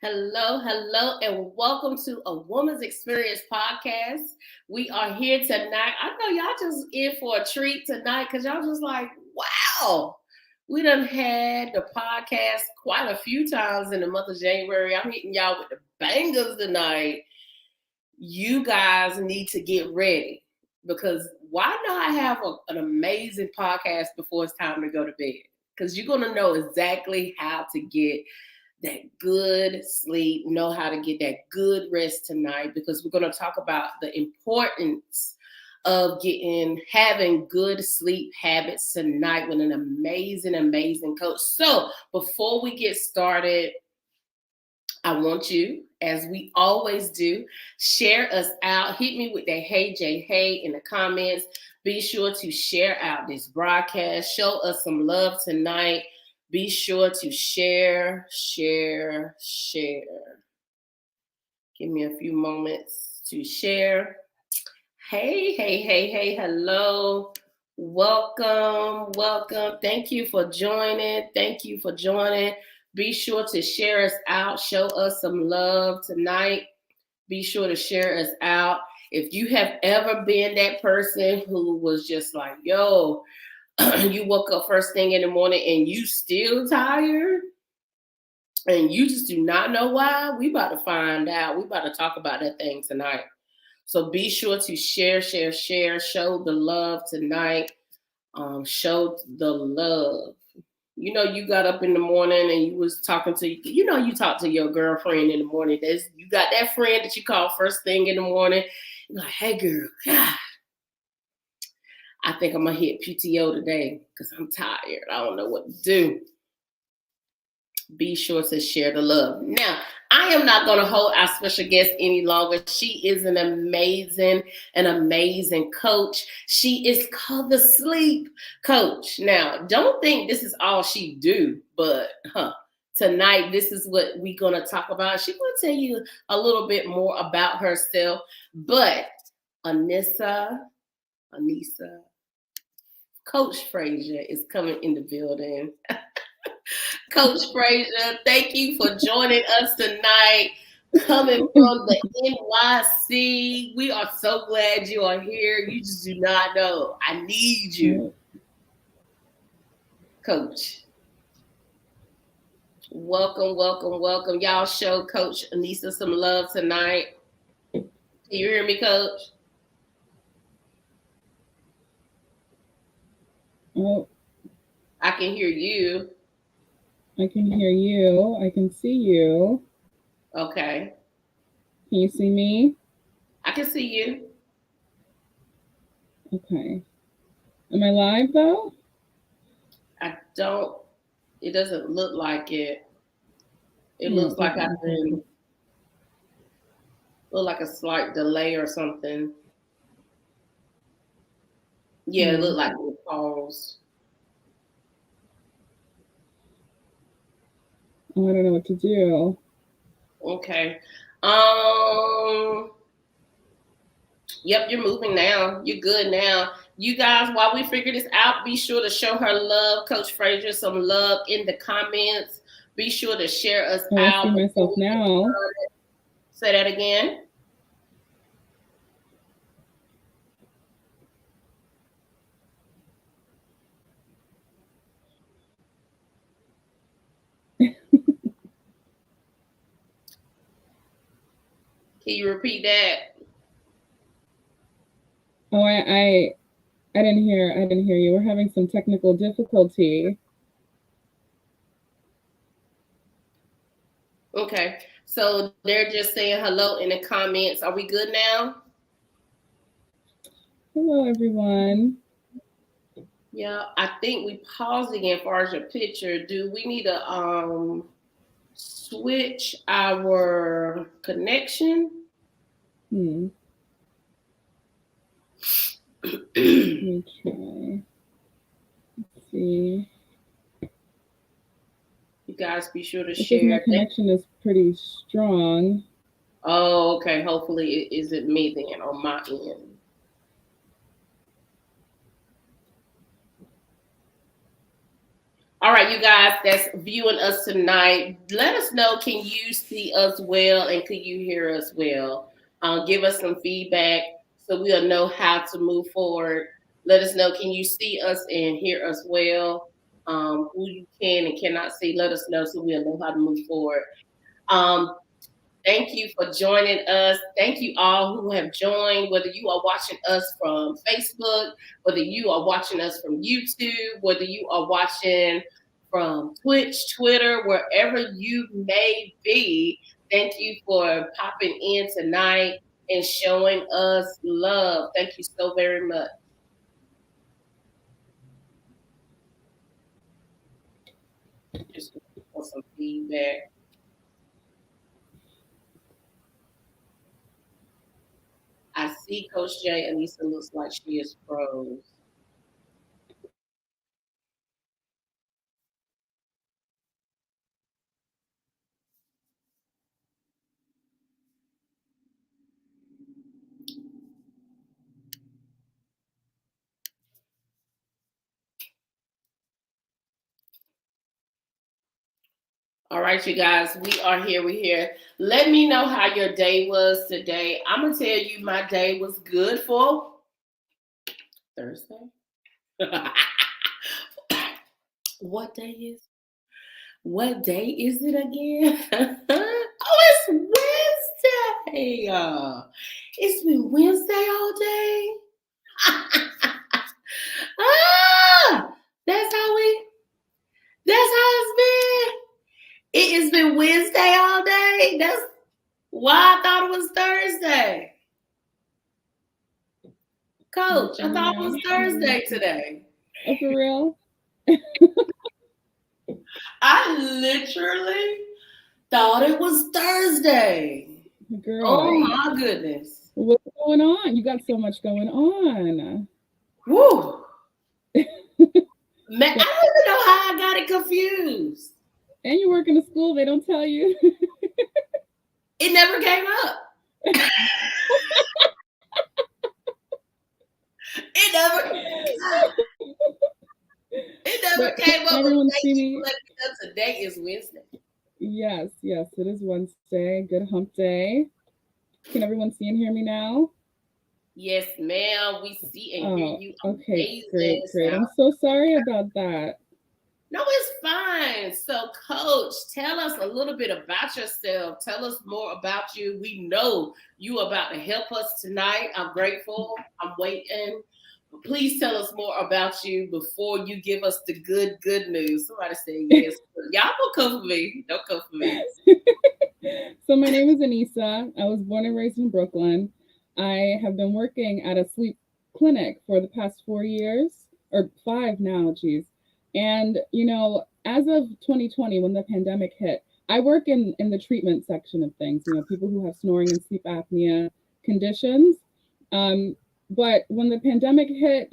Hello, and welcome to A Woman's Experience podcast. We are here tonight. I know y'all just in for a treat tonight because y'all just like, wow. We done had the podcast quite a few times in the month of January. I'm hitting y'all with the bangers tonight. You guys need to get ready because why not have an amazing podcast before it's time to go to bed? Because you're going to know exactly how to get that good sleep, know how to get that good rest tonight, because we're going to talk about the importance of having good sleep habits tonight with an amazing coach. So before we get started, I want you, as we always do, share us out. Hit me with that hey Jay hey in the comments. Be sure to share out this broadcast. Show us some love tonight. Be sure to share. Give me a few moments to share. Hey, hello. Welcome. Thank you for joining. Be sure to share us out. Show us some love tonight. Be sure to share us out. If you have ever been that person who was just like, yo, you woke up first thing in the morning and you still tired and you just do not know why, we about to find out. We about to talk about that thing tonight. So be sure to share. Show the love tonight. Show the love. You know, you got up in the morning and you was talking to, you talk to your girlfriend in the morning. You got that friend that you call first thing in the morning. You're like, hey girl, God, I think I'm going to hit PTO today because I'm tired. I don't know what to do. Be sure to share the love. Now, I am not going to hold our special guest any longer. She is an amazing coach. She is called the Sleep Coach. Now, don't think this is all she do, but tonight, this is what we're going to talk about. She's going to tell you a little bit more about herself. But Anissa, Coach Frazier is coming in the building. Coach Frazier, thank you for joining us tonight. Coming from the NYC. We are so glad you are here. You just do not know. I need you. Coach. Welcome. Y'all show Coach Anissa some love tonight. Can you hear me, Coach? Oh. I can hear you. I can hear you. I can see you. Okay. Can you see me? I can see you. Okay. Am I live though? It doesn't look like it. It looks like I've been like a slight delay or something. Yeah, it looked like it paused. Oh, I don't know what to do. Okay. Yep, you're moving now. You're good now. You guys, while we figure this out, be sure to show her love, Coach Frazier, some love in the comments. Be sure to share us out. I see myself now. Say that again. Can you repeat that? Oh, I didn't hear you. We're having some technical difficulty. Okay. So they're just saying hello in the comments. Are we good now? Hello, everyone. Yeah, I think we paused again as far as your picture. Do we need to switch our connection? Let me try. Let's see. You guys be sure to share. My connection is pretty strong. Oh, okay. Hopefully it isn't me then on my end. All right, you guys that's viewing us tonight, let us know, can you see us well and can you hear us well? Give us some feedback so we'll know how to move forward. Let us know, can you see us and hear us well? Who you can and cannot see, let us know so we'll know how to move forward. Thank you for joining us. Thank you all who have joined, whether you are watching us from Facebook, whether you are watching us from YouTube, whether you are watching from Twitch, Twitter, wherever you may be. Thank you for popping in tonight and showing us love. Thank you so very much. Just want some feedback. I see Coach J. Anissa looks like she is froze. All right, you guys, we are here. We're here. Let me know how your day was today. I'm going to tell you my day was good for Thursday. What day is it again? Oh, it's Wednesday. It's been Wednesday all day. That's how it's been. It has been Wednesday all day. That's why I thought it was Thursday. Coach, I thought it was Thursday today. Oh, for real? I literally thought it was Thursday. Girl. Oh my goodness. What's going on? You got so much going on. Woo. Man, I don't even know how I got it confused. And you work in a school, they don't tell you. It never came up. It never came up. Everyone see me. Today is Wednesday. Yes, it is Wednesday. Good hump day. Can everyone see and hear me now? Yes, ma'am. We see and hear you. Okay, great. I'm so sorry about that. No, it's fine. So, Coach, tell us a little bit about yourself. Tell us more about you. We know you are about to help us tonight. I'm grateful. I'm waiting. Please tell us more about you before you give us the good news. Somebody say yes. Y'all don't come for me. Don't come for me. So my name is Anissa. I was born and raised in Brooklyn. I have been working at a sleep clinic for the past 4 years, or 5 now, geez. And, as of 2020, when the pandemic hit, I work in the treatment section of things, people who have snoring and sleep apnea conditions. But when the pandemic hit,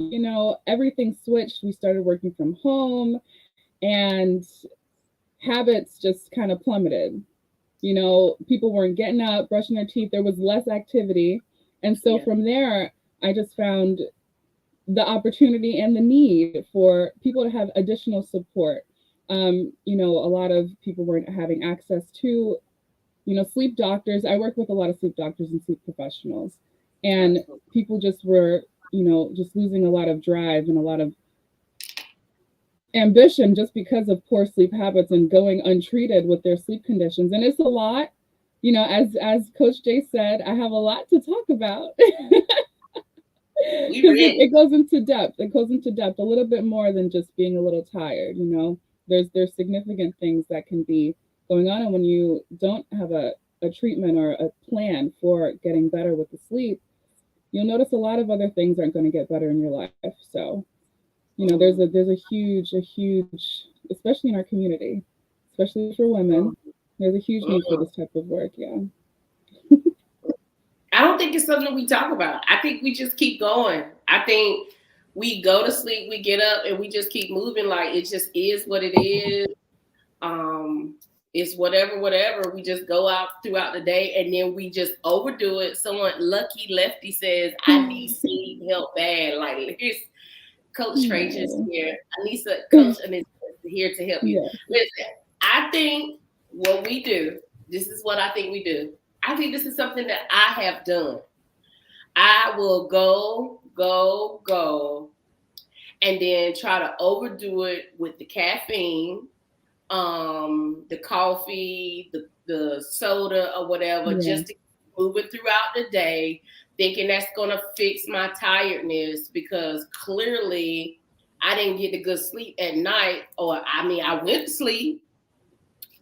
everything switched. We started working from home and habits just kind of plummeted. People weren't getting up, brushing their teeth. There was less activity. And so from there, I just found the opportunity and the need for people to have additional support. A lot of people weren't having access to, sleep doctors. I work with a lot of sleep doctors and sleep professionals, and people just were, just losing a lot of drive and a lot of ambition just because of poor sleep habits and going untreated with their sleep conditions. And it's a lot, as Coach Jay said, I have a lot to talk about. Because it goes into depth. It goes into depth a little bit more than just being a little tired. There's significant things that can be going on, and when you don't have a treatment or a plan for getting better with the sleep, you'll notice a lot of other things aren't going to get better in your life. So, there's a huge, especially in our community, especially for women, there's a huge need for this type of work. Yeah. I don't think it's something we talk about. I think we just keep going. I think we go to sleep, we get up, and we just keep moving. Like, it just is what it is. It's whatever. We just go out throughout the day, and then we just overdo it. Someone, Lucky Lefty, says, I need sleep help bad. Like, here's Coach Trey just here. Anissa, Coach Anissa here to help you. Yeah. Listen, I think what we do, this is what I think we do. I think this is something that I have done. I will go, and then try to overdo it with the caffeine, the coffee, the soda or whatever, just to move it throughout the day, thinking that's gonna fix my tiredness, because clearly I didn't get a good sleep at night. Or I went to sleep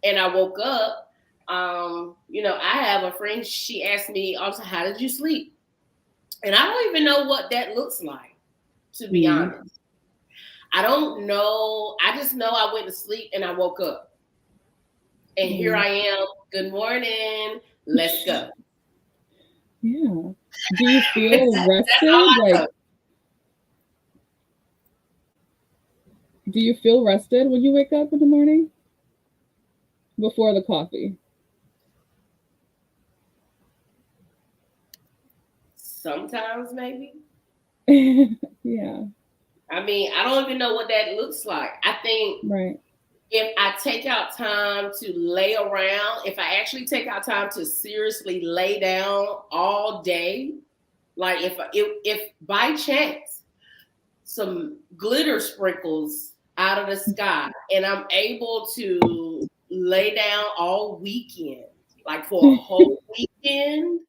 and I woke up. I have a friend, she asked me also, how did you sleep? And I don't even know what that looks like, to be honest. I don't know. I just know I went to sleep and I woke up. And here I am. Good morning. Let's go. Yeah. Do you feel rested? Do you feel rested when you wake up in the morning? Before the coffee? Sometimes, maybe. Yeah. I don't even know what that looks like. I think if I take out time to lay around, if I actually take out time to seriously lay down all day, like if by chance some glitter sprinkles out of the sky and I'm able to lay down all weekend, like for a whole weekend,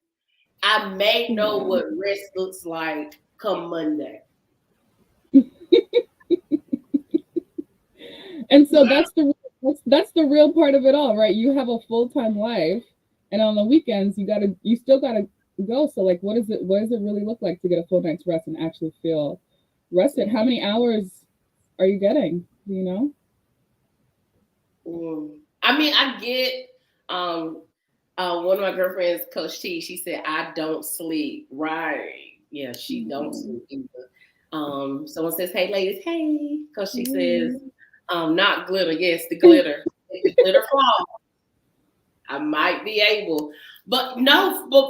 I may know what rest looks like come Monday. And so that's the real part of it all, right? You have a full-time life, and on the weekends you still gotta go. So like, what does it really look like to get a full night's rest and actually feel rested? How many hours are you getting? Do you know? I get one of my girlfriends, Coach T, she said, I don't sleep. Right. Yeah, she don't sleep either. Someone says, hey ladies, hey. Coach T says, not glitter. Yes, the glitter. If the glitter falls, I might be able. But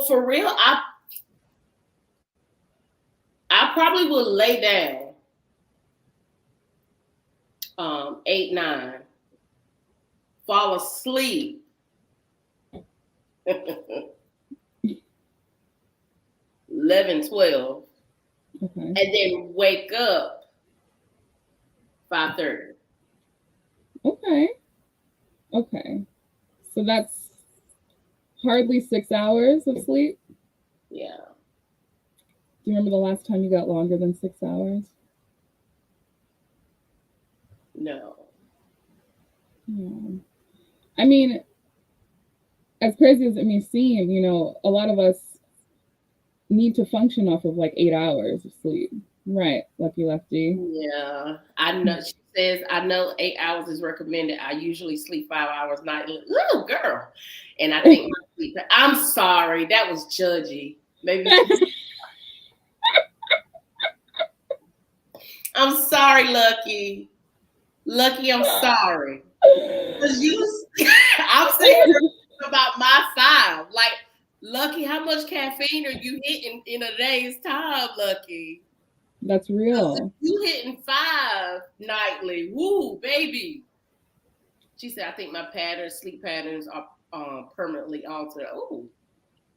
for real, I probably will lay down 8, 9, fall asleep 11, 12, and then wake up 5:30. Okay. So that's hardly 6 hours of sleep? Yeah. Do you remember the last time you got longer than 6 hours? No. Yeah. I mean, as crazy as it may seem, a lot of us need to function off of like 8 hours of sleep. Right, Lucky Lefty. Yeah, I know. She says, I know 8 hours is recommended. I usually sleep 5 hours nightly. Ooh, girl. And I think I'm sorry, that was judgy. Maybe. I'm sorry, Lucky. Lucky, I'm sorry. Because I'm saying about my 5. Like, Lucky, how much caffeine are you hitting in a day's time, Lucky? That's real. You hitting 5 nightly. Woo, baby. She said, I think my sleep patterns are permanently altered. Oh,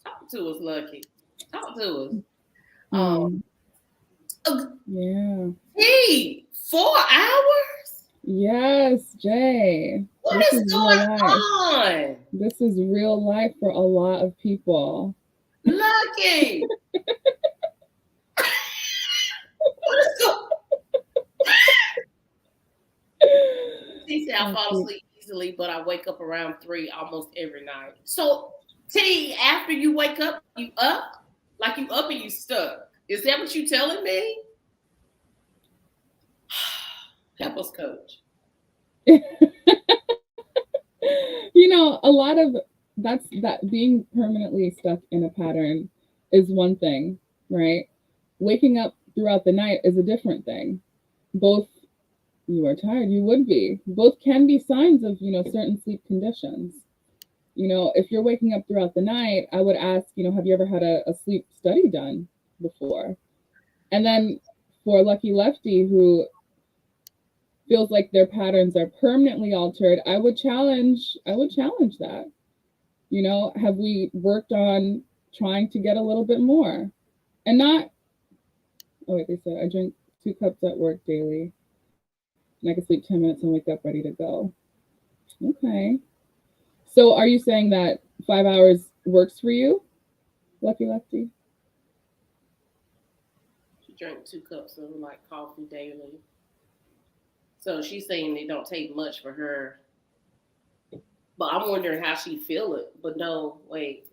talk to us, Lucky. Talk to us. Yeah. Hey, 4 hours? Yes, Jay. What is going on? This is real life for a lot of people. Lucky. She said I fall asleep easily, but I wake up around 3 almost every night. So, T, after you wake up, you up? Like you up and you stuck. Is that what you telling me? Help us, Coach. A lot of that being permanently stuck in a pattern is one thing, right? Waking up throughout the night is a different thing. Both, you are tired, you would be. Both can be signs of, certain sleep conditions. If you're waking up throughout the night, I would ask, have you ever had a sleep study done before? And then for Lucky Lefty, who feels like their patterns are permanently altered, I would challenge that. You know, have we worked on trying to get a little bit more? And not, oh wait, they said I drink 2 cups at work daily and I can sleep 10 minutes and wake up ready to go. Okay. So are you saying that 5 hours works for you, Lucky Lefty? She drank 2 cups of like coffee daily. So she's saying they don't take much for her. But I'm wondering how she feel it. But no, wait.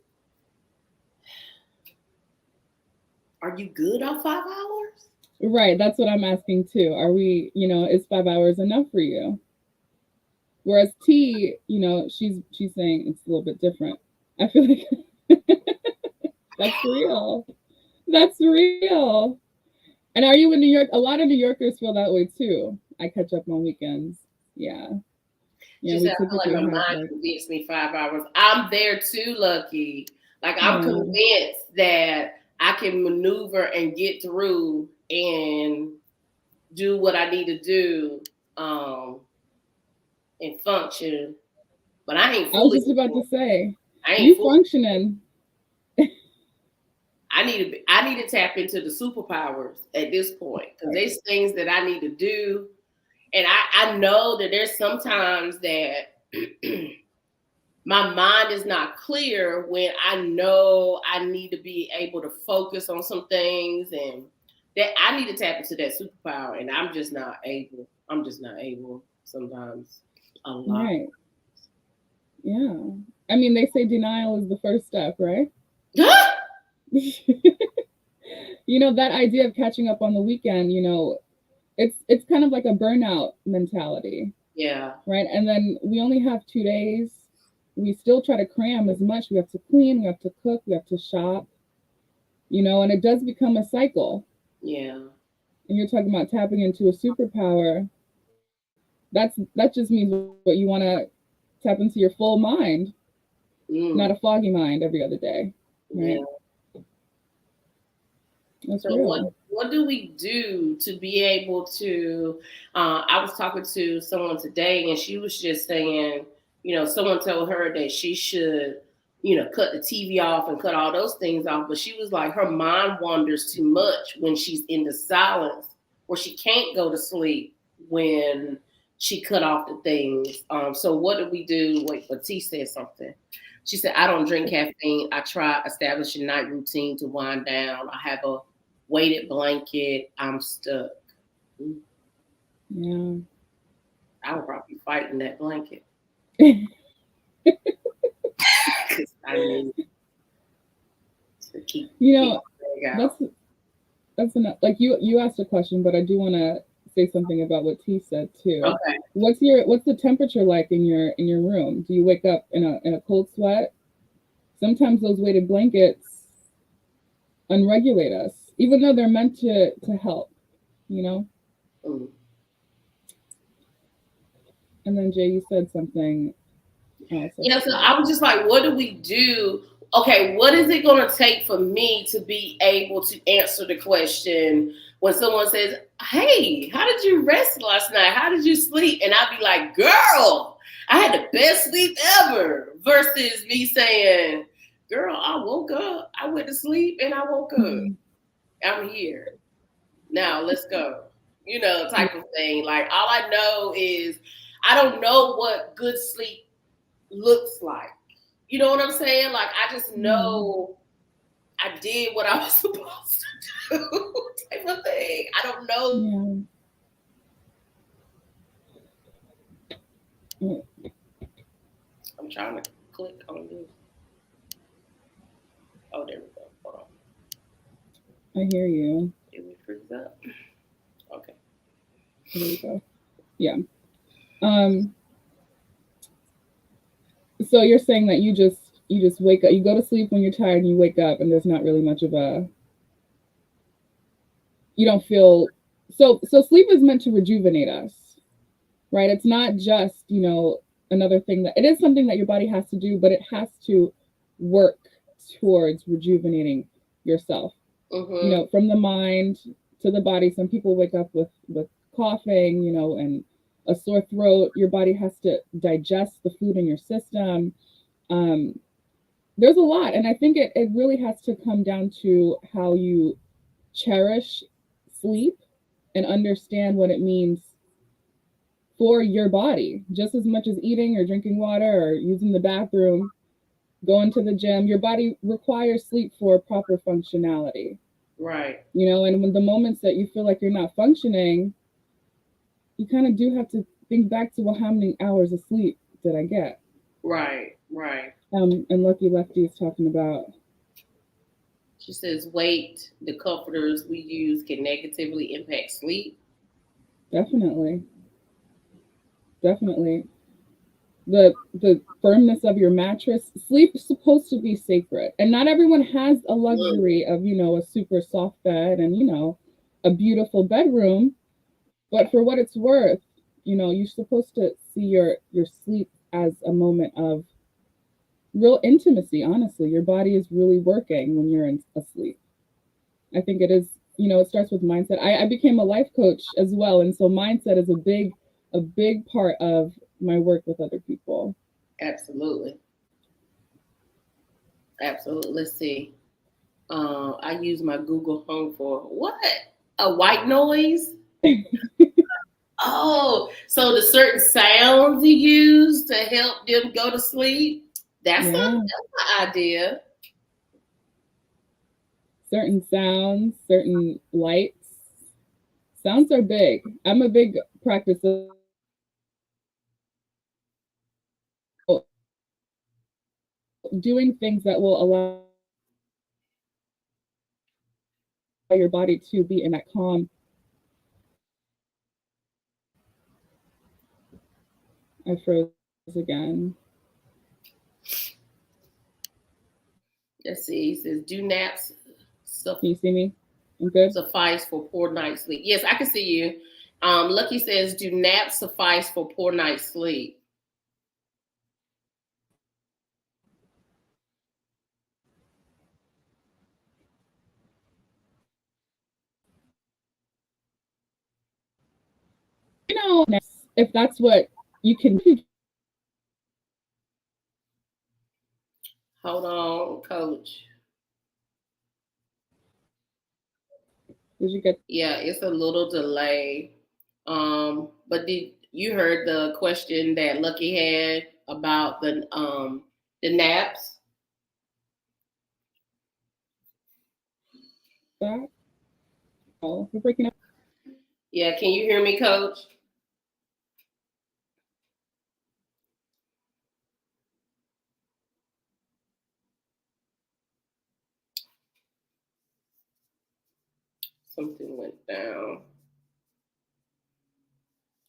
Are you good on 5 hours? Right, that's what I'm asking too. Are we, you know, is 5 hours enough for you? Whereas T, you know, she's saying it's a little bit different. I feel like that's real. That's real. And are you in New York? A lot of New Yorkers feel that way too. I catch up on weekends. Yeah. She said, I feel like my mind convinced me 5 hours. I'm there too, Lucky. Like I'm convinced that I can maneuver and get through and do what I need to do and function. But I ain't fully. I was just about to say, you functioning. I need to tap into the superpowers at this point because there's things that I need to do. And I know that there's sometimes that my mind is not clear when I know I need to be able to focus on some things and that I need to tap into that superpower. And I'm just not able. I'm just not able sometimes a lot. Right. Yeah. I mean, they say denial is the first step, right? You know, that idea of catching up on the weekend, you know, it's kind of like a burnout mentality. Yeah. Right. And then we only have 2 days. We still try to cram as much. We have to clean, we have to cook, we have to shop, you know, and it does become a cycle. Yeah. And you're talking about tapping into a superpower. That just means what you want to tap into your full mind, not a foggy mind every other day. Right. Yeah. That's so real. What do we do to be able to, I was talking to someone today and she was just saying, you know, someone told her that she should, you know, cut the TV off and cut all those things off. But she was like, her mind wanders too much when she's in the silence where she can't go to sleep when she cut off the things. So what do we do? Wait, but T said something. She said, I don't drink caffeine. I try establishing night routine to wind down. I have a weighted blanket. I'm stuck. Yeah. I would probably be fighting that blanket. I need to keep. You know, that's enough. Like you asked a question, but I do want to say something about what T said too. Okay. What's the temperature like in your room? Do you wake up in a cold sweat? Sometimes those weighted blankets unregulate us, even though they're meant to help, you know? Mm. And then Jay, you said something else. Yeah, so I was just like, what do we do? Okay, what is it going to take for me to be able to answer the question when someone says, hey, how did you rest last night? How did you sleep? And I'd be like, girl, I had the best sleep ever, versus me saying, girl, I woke up, I went to sleep, and I woke up. I'm here. Now let's go. You know, type of thing. Like, all I know is I don't know what good sleep looks like. You know what I'm saying? Like, I just know I did what I was supposed to do, type of thing. I don't know. Yeah. I'm trying to click on this. Oh, there we go. Hold on. I hear you. Did we freeze up? Okay. There we go. Yeah. So you're saying that you just wake up, you go to sleep when you're tired and you wake up and there's not really much of you don't feel, so sleep is meant to rejuvenate us, right? It's not just, you know, another thing that, it is something that your body has to do, but it has to work towards rejuvenating yourself, you know, from the mind to the body. Some people wake up with coughing, you know, and a sore throat, your body has to digest the food in your system. There's a lot. And I think it really has to come down to how you cherish sleep and understand what it means for your body, just as much as eating or drinking water or using the bathroom, going to the gym. Your body requires sleep for proper functionality. Right. You know, and when the moments that you feel like you're not functioning, you kind of do have to think back to, well, how many hours of sleep did I get? Right, right. And Lucky Lefty is talking about. She says weight, the comforters we use can negatively impact sleep. Definitely. Definitely. The firmness of your mattress. Sleep is supposed to be sacred. And not everyone has a luxury of, you know, a super soft bed and, you know, a beautiful bedroom. But for what it's worth, you know, you're supposed to see your sleep as a moment of real intimacy. Honestly, your body is really working when you're asleep. I think it is, you know, it starts with mindset. I became a life coach as well, and so mindset is a big part of my work with other people. Absolutely. Absolutely. Let's see. I use my Google Home for what? A white noise? Oh, so the certain sounds you use to help them go to sleep? That's Yeah, an idea. certain sounds, certain lights. Sounds are big. I'm a big practice of doing things that will allow your body to be in that calm. I froze again. Let's see. He says, do naps Can you see me? I'm good. suffice for poor night's sleep? Yes, I can see you. Lucky says, do naps suffice for poor night's sleep? You know, if that's what you can. Hold on, coach. Did you get? Yeah, it's a little delay. But did you heard the question that Lucky had about the naps? That? Oh, you're breaking up. Yeah, can you hear me, coach? Something went down.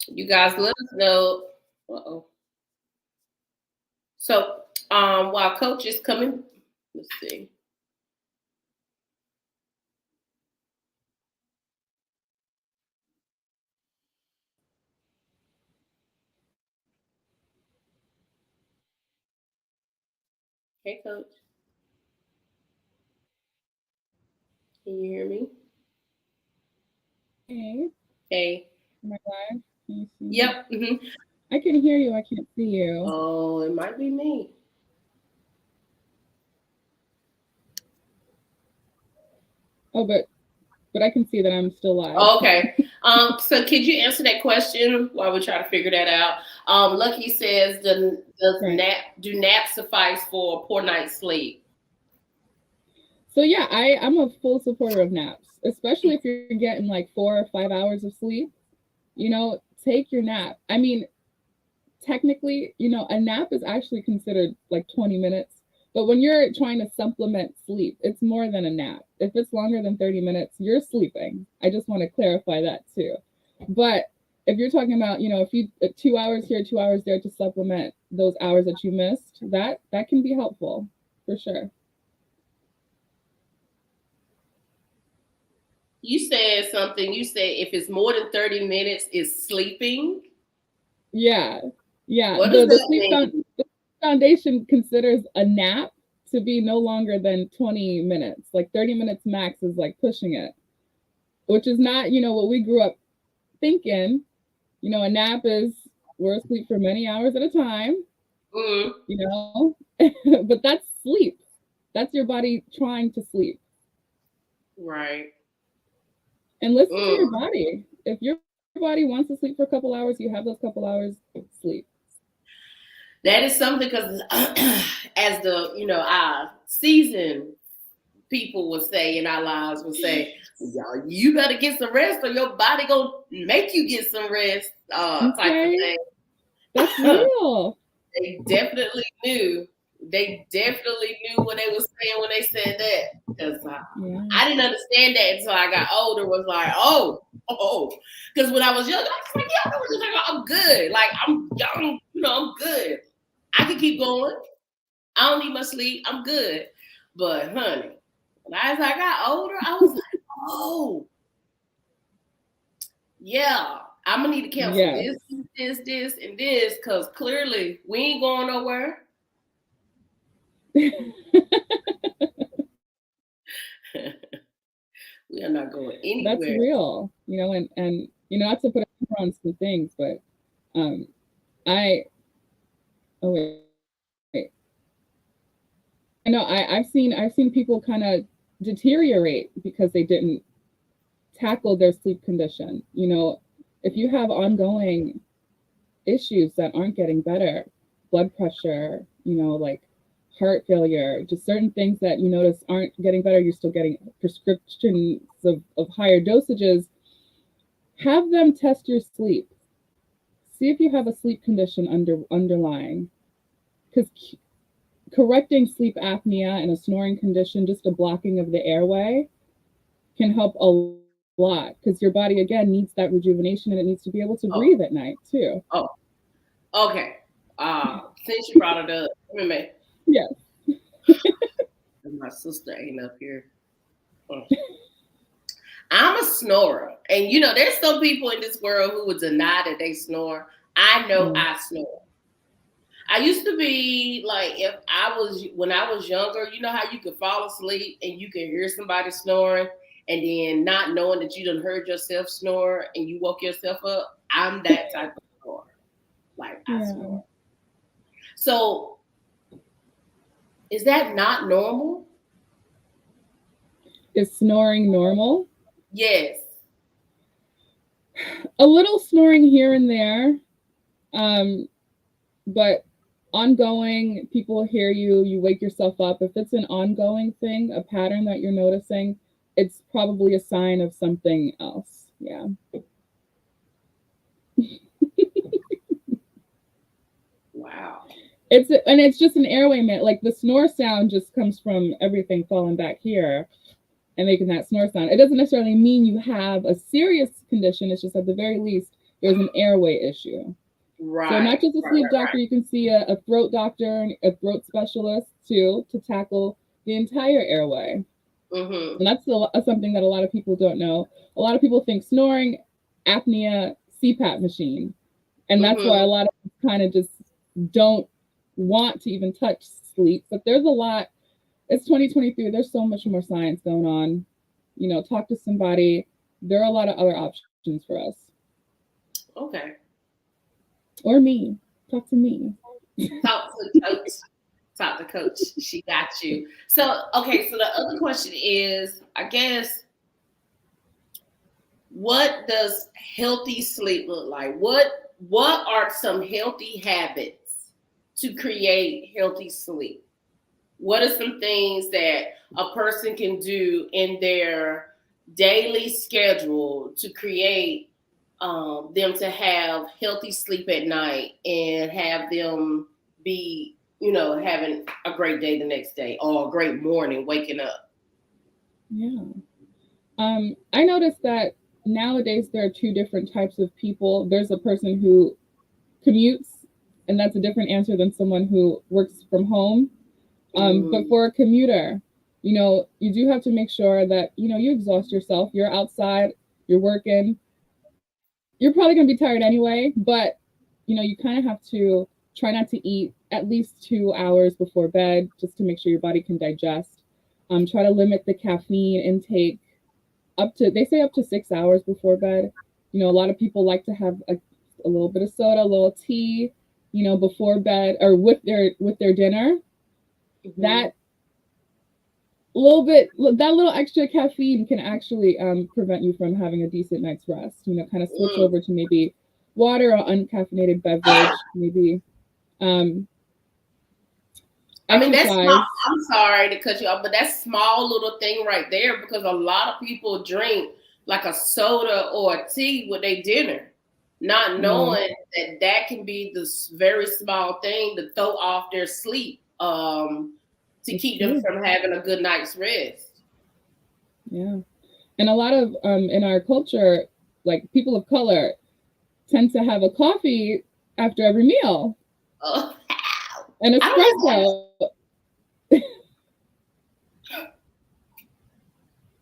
You guys let us know. Uh-oh. So while coach is coming, let's see. Hey coach, can you hear me? Hey, Hey. am I live? Can you see me? Yep. I can hear you. I can't see you. Oh, it might be me. Oh, but I can see that I'm still live. Oh, okay. So could you answer that question while we try to figure that out? Lucky says, do naps suffice for a poor night's sleep? So yeah, I'm a full supporter of naps, especially if you're getting like 4 or 5 hours of sleep. You know, take your nap. I mean, technically, you know, a nap is actually considered like 20 minutes. But when you're trying to supplement sleep, it's more than a nap. If it's longer than 30 minutes, you're sleeping. I just want to clarify that too. But if you're talking about, you know, if you 2 hours here, 2 hours there to supplement those hours that you missed, that can be helpful for sure. You said something. You said if it's more than 30 minutes, it's sleeping. Yeah. Yeah. What does that sleep mean? the foundation considers a nap to be no longer than 20 minutes. Like 30 minutes max is like pushing it, which is not, you know, what we grew up thinking. A nap is we're asleep for many hours at a time, Mm. but that's sleep. That's your body trying to sleep. Right. And listen to your Mm. body. If your body wants to sleep for a couple hours, you have those couple hours, sleep. That is something because as the, our seasoned people would say in our lives would say, y'all, you better get some rest or your body gonna make you get some rest, type of thing. That's real. They definitely knew. They definitely knew what they were saying when they said that. Because I didn't understand that until I got older. Was like, oh. Because when I was young, I was like, yeah, I'm good. Like, I'm young, I'm good. I can keep going. I don't need much sleep. I'm good. But, honey, as I got older, I was like, oh, yeah, I'm going to need to cancel this, and this, because clearly we ain't going nowhere. We are not going anywhere. That's real, and not to put on some things, but I know I've seen people kind of deteriorate because they didn't tackle their sleep condition. If you have ongoing issues that aren't getting better, blood pressure, like heart failure, just certain things that you notice aren't getting better, you're still getting prescriptions of higher dosages, have them test your sleep. See if you have a sleep condition underlying. Because correcting sleep apnea and a snoring condition, just a blocking of the airway, can help a lot because your body, again, needs that rejuvenation and it needs to be able to breathe at night, too. Oh, okay. Since you brought it up, remember. Yes. My sister ain't up here. I'm a snorer. And, there's some people in this world who would deny that they snore. I know I snore. I used to be like, when I was younger, you know how you could fall asleep and you can hear somebody snoring and then not knowing that you done heard yourself snore and you woke yourself up. I'm that type of snorer. Like, I snore. So, is that not normal? Is snoring normal? Yes. A little snoring here and there, but ongoing, people hear you, you wake yourself up. If it's an ongoing thing, a pattern that you're noticing, it's probably a sign of something else. Yeah. Wow. It's just an airway, like the snore sound just comes from everything falling back here and making that snore sound. It doesn't necessarily mean you have a serious condition. It's just at the very least, there's an airway issue. Right. So not just a sleep doctor, you can see a throat doctor, a throat specialist too, to tackle the entire airway. Mm-hmm. And that's something that a lot of people don't know. A lot of people think snoring, apnea, CPAP machine. And that's why a lot of people kind of just don't want to even touch sleep. But there's a lot. It's 2023. There's so much more science going on. Talk to somebody. There are a lot of other options for us. Okay. Or me. Talk to me. Talk to Coach. Talk to Coach. She got you. So, okay. So the other question is, I guess, what does healthy sleep look like? What are some healthy habits to create healthy sleep? What are some things that a person can do in their daily schedule to create them to have healthy sleep at night and have them be, having a great day the next day or a great morning waking up? Yeah. I noticed that nowadays there are two different types of people. There's a person who commutes, and that's a different answer than someone who works from home. But for a commuter, you do have to make sure that, you exhaust yourself. You're outside, you're working. You're probably going to be tired anyway, but, you kind of have to try not to eat at least 2 hours before bed just to make sure your body can digest. Try to limit the caffeine intake they say up to 6 hours before bed. A lot of people like to have a little bit of soda, a little tea, before bed or with their dinner, that little extra caffeine can actually prevent you from having a decent night's rest. Kind of switch over to maybe water or uncaffeinated beverage, maybe. I mean, that's small. I'm sorry to cut you off, but that's small little thing right there, because a lot of people drink like a soda or a tea with their dinner, not knowing that can be this very small thing to throw off their sleep, to keep them from having a good night's rest. Yeah. And a lot of in our culture, like people of color tend to have a coffee after every meal. Oh, an espresso.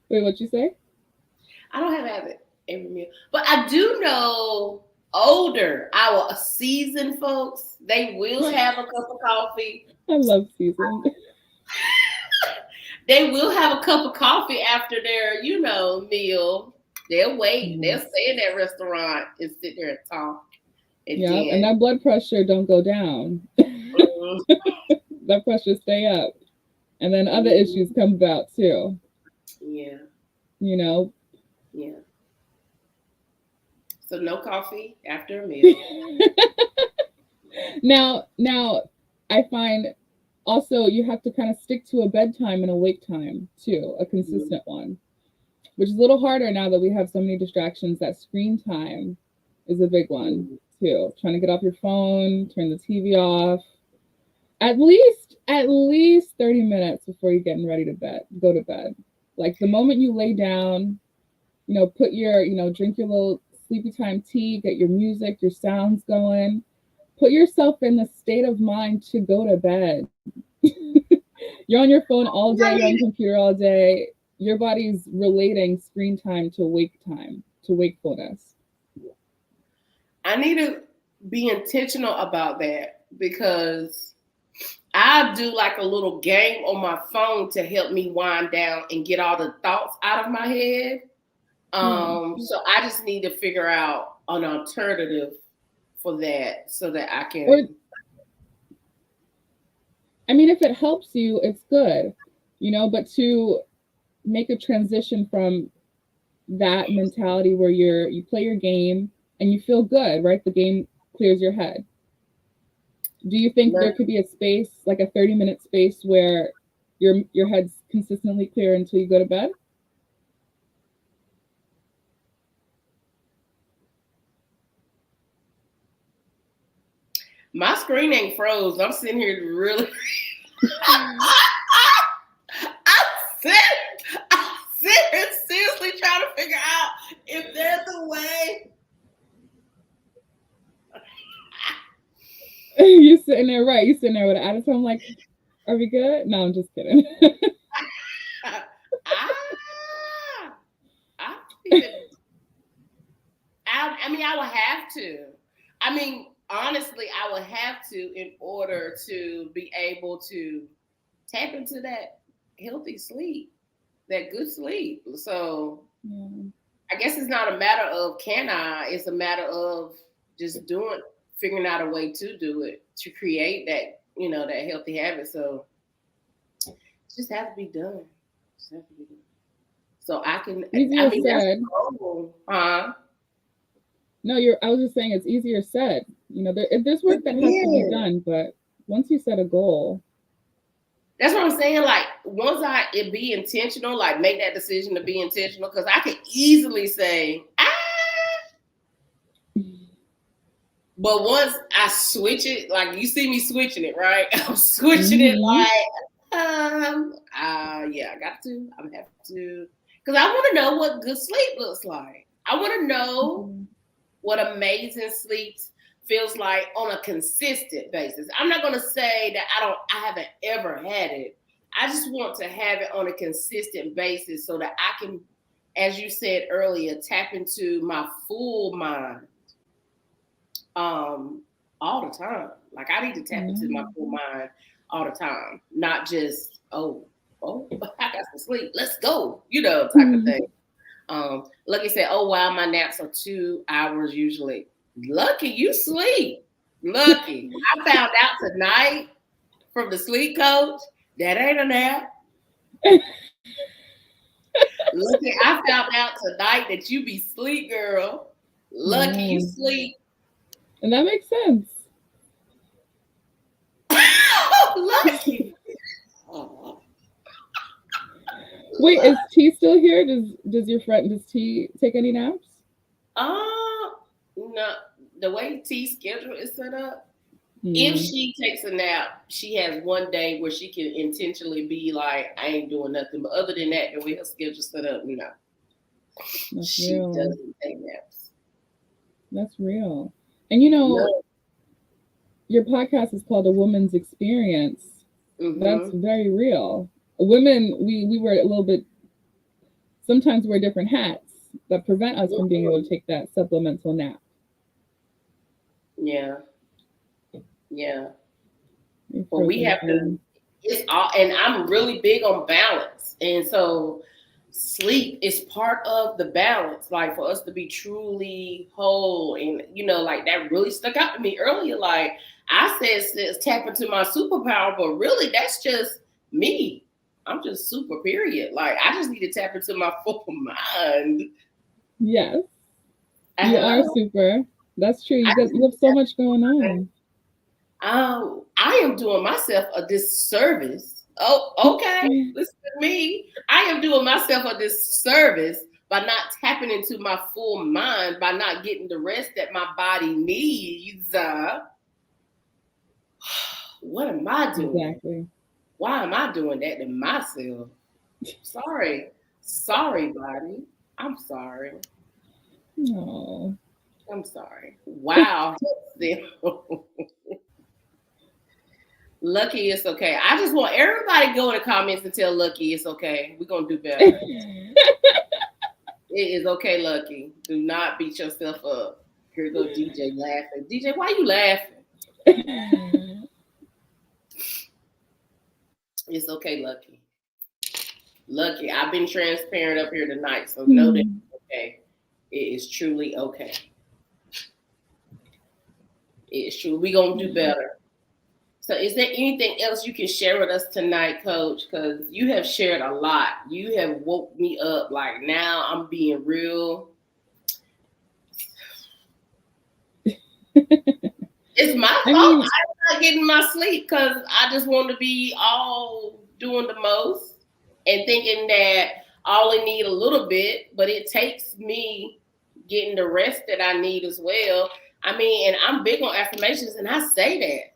Wait, what'd you say? I don't have it every meal, but I do know our seasoned folks, they will have a cup of coffee. I love seasoned. They will have a cup of coffee after their, meal. They'll wait. They'll stay in that restaurant and sit there and talk. And that blood pressure don't go down. That pressure stay up. And then other issues come about too. Yeah. Yeah. So no coffee after a meal. Now I find also you have to kind of stick to a bedtime and a wake time too, a consistent one, which is a little harder now that we have so many distractions. That screen time is a big one too. Trying to get off your phone, turn the TV off. At least 30 minutes before you're getting ready to go to bed. Like the moment you lay down, put your, drink your little sleepy time tea, get your music, your sounds going, put yourself in the state of mind to go to bed. You're on your phone all day, you're on your computer all day. Your body's relating screen time, to wakefulness. I need to be intentional about that, because I do like a little game on my phone to help me wind down and get all the thoughts out of my head. So I just need to figure out an alternative for that so that I can. If it helps you, it's good, but to make a transition from that mentality where you play your game and you feel good, right? The game clears your head. Do you think there could be a space, like a 30-minute space, where your head's consistently clear until you go to bed? My screen ain't froze. I'm sitting here really. I'm seriously trying to figure out if there's a way. You sitting there, right? You sitting there with an attitude. I'm like, are we good? No, I'm just kidding. I would have to. Honestly, I would have to in order to be able to tap into that healthy sleep, that good sleep. So I guess it's not a matter of can I, it's a matter of just figuring out a way to do it, to create that, that healthy habit. So it just has to be done. So I can, said. No, I was just saying it's easier said. There's work that has to be done, but once you set a goal. That's what I'm saying. Like, once I be intentional, like make that decision to be intentional, because I could easily say, but once I switch it, like you see me switching it, right? I'm switching it like, I got to. I'm have to, because I want to know what good sleep looks like. I want to know what amazing sleep feels like on a consistent basis. I'm not going to say that I haven't ever had it. I just want to have it on a consistent basis so that I can, as you said earlier, tap into my full mind all the time. Like I need to tap into my full mind all the time, not just, oh, I got some sleep, let's go, type of thing. Like you said, oh wow, my naps are 2 hours usually. Lucky you sleep. Lucky. I found out tonight from the sleep coach that ain't a nap. Lucky, I found out tonight that you be sleep, girl. Lucky you sleep. And that makes sense. Lucky. Wait, is T still here? Does T take any naps? No. The way T's schedule is set up, if she takes a nap, she has one day where she can intentionally be like, I ain't doing nothing. But other than that, the way her schedule set up, she doesn't take naps. That's real. And your podcast is called A Woman's Experience. Mm-hmm. That's very real. Women, we wear a little bit, sometimes wear different hats that prevent us from being able to take that supplemental nap. Yeah. Well, we have to, it's all, and I'm really big on balance. And so sleep is part of the balance, like for us to be truly whole. And, like that really stuck out to me earlier. Like I said, tap into my superpower, but really that's just me. I'm just super, period. Like I just need to tap into my full mind. Yes. You are super. That's true. You have so much going on. I am doing myself a disservice. Oh, okay. Listen to me. I am doing myself a disservice by not tapping into my full mind, by not getting the rest that my body needs. What am I doing? Exactly. Why am I doing that to myself? Sorry, body. I'm sorry. No. I'm sorry. Wow. Lucky it's okay. I just want everybody to go in the comments and tell Lucky it's okay. We're going to do better. It is okay, Lucky. Do not beat yourself up. Here go DJ laughing. DJ, why are you laughing? It's okay, Lucky. Lucky, I've been transparent up here tonight, so know that it's okay. It is truly okay. It's true. We're going to do better. So is there anything else you can share with us tonight, Coach? Because you have shared a lot. You have woke me up. Like now I'm being real. It's my fault. I'm not getting my sleep because I just want to be all doing the most and thinking that I only need a little bit, but it takes me getting the rest that I need as well. I mean, and I'm big on affirmations, and I say that.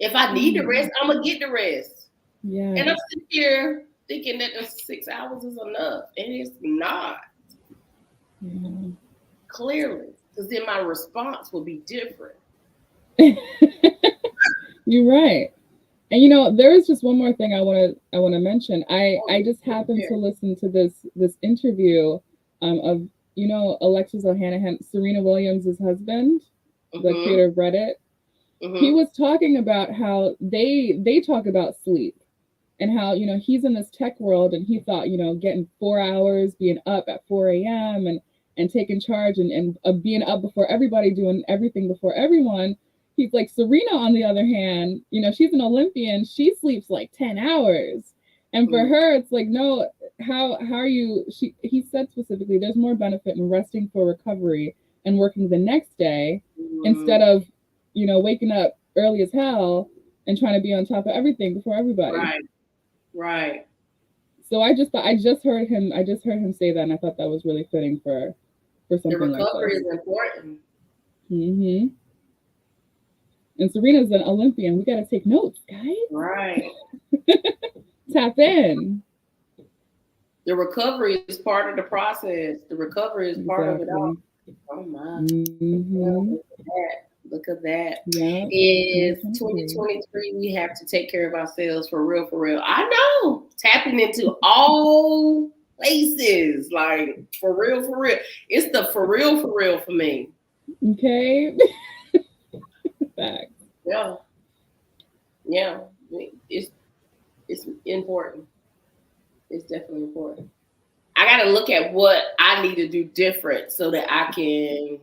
If I need the rest, I'm going to get the rest. Yeah. And I'm sitting here thinking that the 6 hours is enough. And it's not. Yeah. Clearly. Because then my response will be different. You're right. And there is just one more thing I want to mention. I just happened to listen to this interview of Alexis Ohanian, Serena Williams' husband, the creator of Reddit. He was talking about how they talk about sleep and how he's in this tech world and he thought getting 4 hours, being up at 4 a.m. and taking charge and being up before everybody, doing everything before everyone. He's like, Serena, on the other hand, she's an Olympian. She sleeps like 10 hours. And for her, it's like, no, how are you? He said specifically, there's more benefit in resting for recovery and working the next day instead of, waking up early as hell and trying to be on top of everything before everybody. Right. So I just heard him say that, and I thought that was really fitting for something like this. The recovery is important. Mm-hmm. And Serena's an Olympian. We got to take notes, guys. Right. Tap in. The recovery is part of the process. The recovery is part of it all. Oh my. Mm-hmm. Look at that. Yeah. It's 2023. We have to take care of ourselves for real, for real. I know. Tapping into all places. Like, for real, for real. It's the for real for me. Okay. Facts. Yeah. It's important. It's definitely important. I got to look at what I need to do different so that I can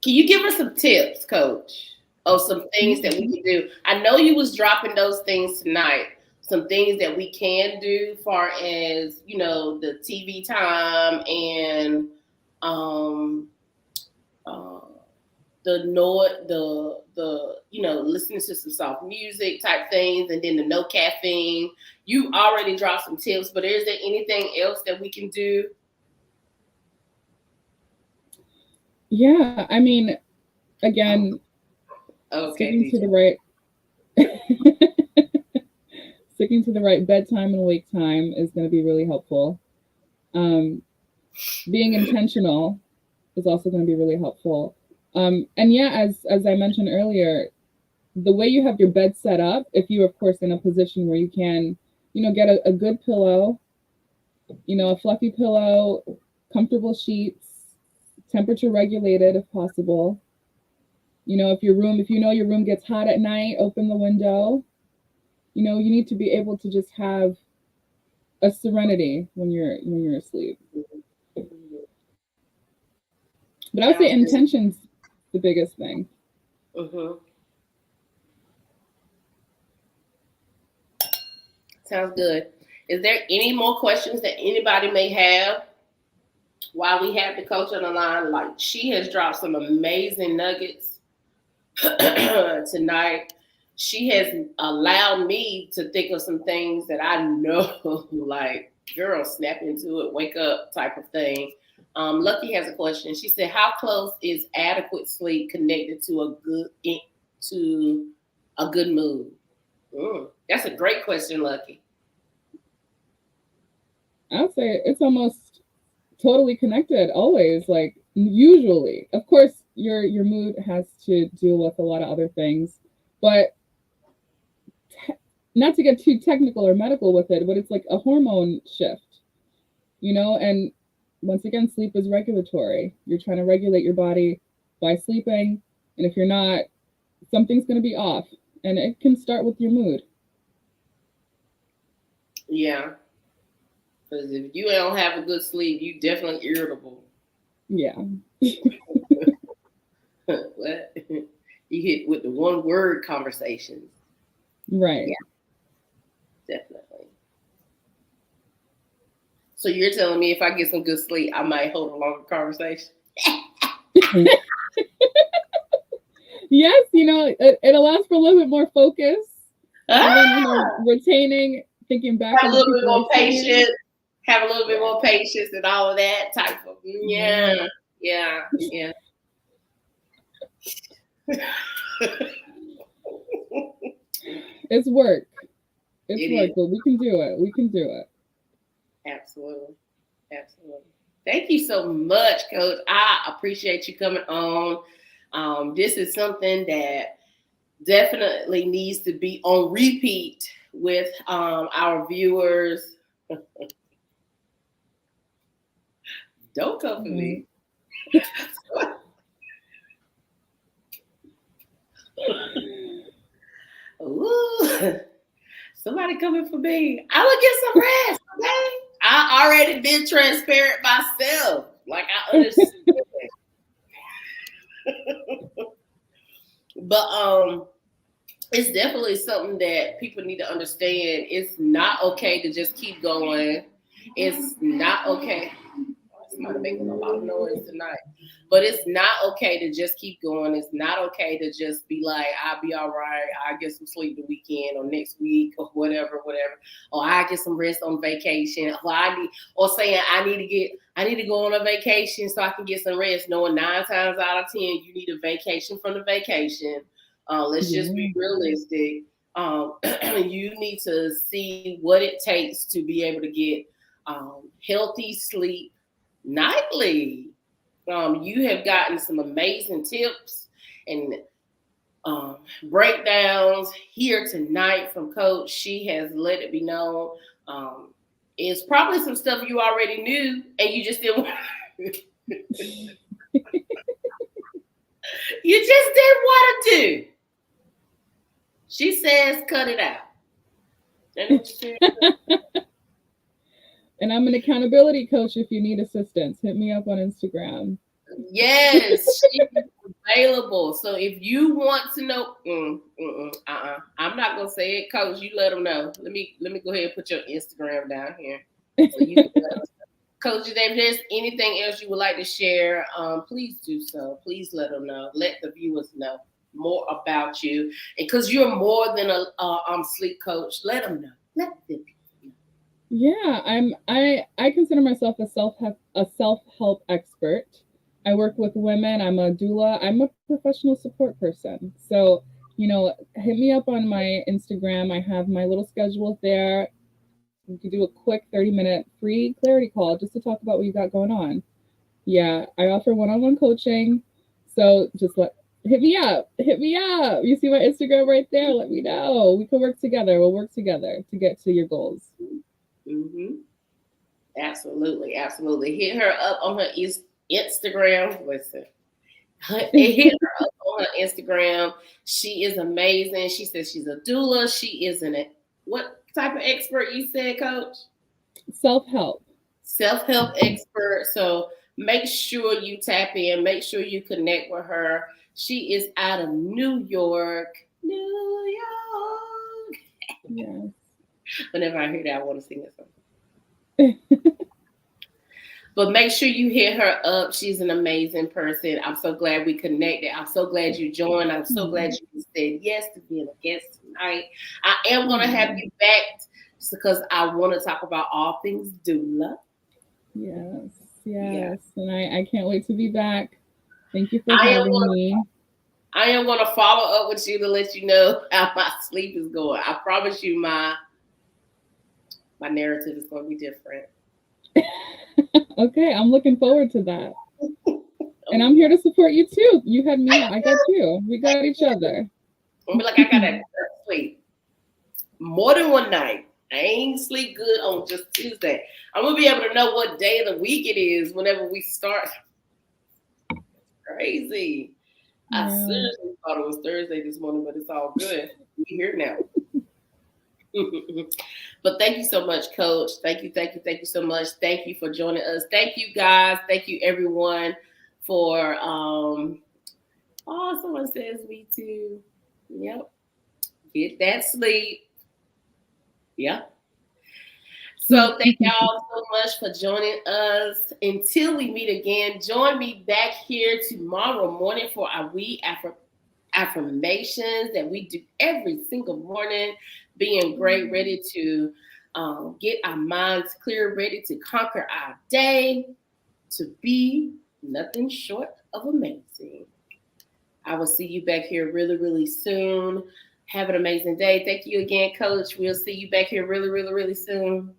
Can you give us some tips, Coach, of some things that we can do? I know you was dropping those things tonight. Some things that we can do, far as the TV time and uh, the listening to some soft music type things, and then the no caffeine. You already dropped some tips, but is there anything else that we can do? Yeah, I mean, again, sticking to the right bedtime and wake time is going to be really helpful. Being intentional is also going to be really helpful. And yeah, as I mentioned earlier, the way you have your bed set up, if you're of course in a position where you can, get a good pillow, a fluffy pillow, comfortable sheets, temperature regulated if possible. If your room gets hot at night, open the window. You need to be able to just have a serenity when you're asleep. But I would say intention's the biggest thing. Mm-hmm. Sounds good. Is there any more questions that anybody may have while we have the coach on the line? Like, she has dropped some amazing nuggets tonight. She has allowed me to think of some things that I know, like, girl, snap into it, wake up type of thing. Lucky has a question. She said, how close is adequate sleep connected to a good mood? That's a great question, Lucky. I would say it's almost totally connected, always. Like, usually, of course, your mood has to deal with a lot of other things, but not to get too technical or medical with it, but it's like a hormone shift, and once again, sleep is regulatory. You're trying to regulate your body by sleeping, and if you're not, something's going to be off, and it can start with your mood. Yeah. Because if you don't have a good sleep, you definitely irritable. Yeah. What? You hit with the one word conversations. Right. Yeah. Definitely. So you're telling me if I get some good sleep, I might hold a longer conversation? Yes, it allows for a little bit more focus. And then, retaining, thinking back. Have a little bit more patience. Have a little bit more patience and all of that type of, yeah. It's work. It's work, but we can do it. Absolutely. Thank you so much, Coach. I appreciate you coming on. This is something that definitely needs to be on repeat with our viewers. Don't come for me. Ooh, somebody coming for me. I will get some rest, okay? I already been transparent myself. Like, I understand. But it's definitely something that people need to understand. It's not okay to just keep going. It's not okay. Somebody making a lot of noise tonight. But it's not okay to just keep going. It's not okay to just be like, I'll be all right. I'll get some sleep the weekend or next week or whatever. Or I get some rest on vacation. Or saying I need to go on a vacation so I can get some rest. Knowing 9 times out of 10, you need a vacation from the vacation. Let's just be realistic. You need to see what it takes to be able to get healthy sleep nightly. You have gotten some amazing tips and breakdowns here tonight from Coach. She has let it be known. It's probably some stuff you already knew and you just didn't want you just didn't want to do. She says cut it out. And I'm an accountability coach if you need assistance. Hit me up on Instagram. Yes, she's available. So if you want to know, I'm not gonna say it, Coach. You let them know. Let me go ahead and put your Instagram down here. So you can let them know. Coach, if there's anything else you would like to share, please do so. Please let them know. Let the viewers know more about you, because you're more than a sleep coach. Let them know. Let them. Yeah, I consider myself a self-help expert. I work with women. I'm a doula. I'm a professional support person. So, hit me up on my Instagram. I have my little schedule there. You can do a quick 30-minute free clarity call just to talk about what you got going on. Yeah, I offer one-on-one coaching. So just hit me up. Hit me up. You see my Instagram right there. Let me know. We can work together. We'll work together to get to your goals. Mm-hmm. Absolutely. Hit her up on her Instagram. Listen, hit her up on her Instagram. She is amazing. She says she's a doula. She is what type of expert you said, Coach? Self-help Expert. So make sure you tap in. Make sure you connect with her. She is out of New York. Yes. Whenever I hear that, I want to sing it song. But make sure you hit her up. She's an amazing person. I'm so glad we connected. I'm so glad you joined. I'm so glad you said yes to being a guest tonight. I am going to have you back because I want to talk about all things doula. Yes. And I can't wait to be back. Thank you for having me. I am going to follow up with you to let you know how my sleep is going. I promise you my narrative is going to be different. Okay, I'm looking forward to that. And I'm here to support you too. You had me, I got you. We got each other. I'm like, I got to sleep more than one night. I ain't sleep good on just Tuesday. I'm going to be able to know what day of the week it is whenever we start. Crazy. I seriously thought it was Thursday this morning, but it's all good. We're here now. But thank you so much, Coach. Thank you so much. Thank you for joining us. Thank you, guys. Thank you, everyone, for someone says me too. Yep. Get that sleep. Yep. So thank y'all so much for joining us. Until we meet again, join me back here tomorrow morning for our affirmations that we do every single morning. Being great, ready to get our minds clear, ready to conquer our day, to be nothing short of amazing. I will see you back here really, really soon. Have an amazing day. Thank you again, Coach. We'll see you back here really, really, really soon.